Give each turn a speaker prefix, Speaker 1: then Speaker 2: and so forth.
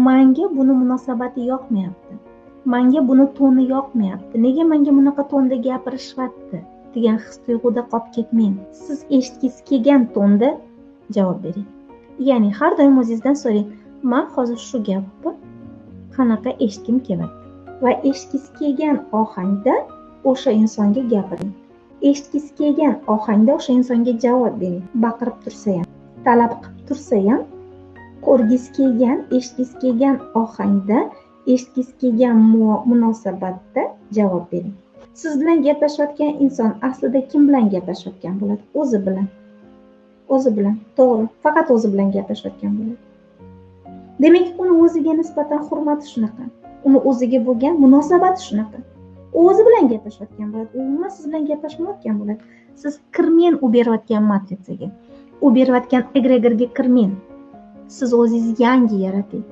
Speaker 1: Menga buni munosabati yoqmayapti. Menga buni toni yoqmayapti. Nega menga bunaqa tonda gapirishyapti degan his-tuyg'uda qolib ketmang. Siz eshitgisi kelgan tonda javob bering. Ya'ni har doim o'zingizdan so'rang, men hozir shu gapni qanaqa eshitgim kelyapti va eshitgisi kelgan ohangda o'sha insonga gapiring. Eshitgisi kelgan ohangda o'sha insonga javob bering. Baqirib tursa ham, talab qilib tursa ham, ko'rgisi kelgan, eshitgisi kelgan ohangda, eshitgisi kelgan munosabatda javob bering. Siz bilan gaplashayotgan inson aslida kim bilan gaplashayotgan bo'ladi? O'zi bilan. O'zi bilan. To'g'ri. Faqat o'zi bilan gaplashayotgan bo'ladi. Demak, uni o'ziga nisbatan hurmati shunaqa. Uni o'ziga bo'lgan munosabati shunaqa. U o'zi bilan gaplashayotgan bo'ladi. U umuman siz bilan gaplashmayotgan bo'ladi. Siz kirmen u berayotgan matrisaga. U berayotgan egregorga kirmen. Siz o'zingiz yangi yarating.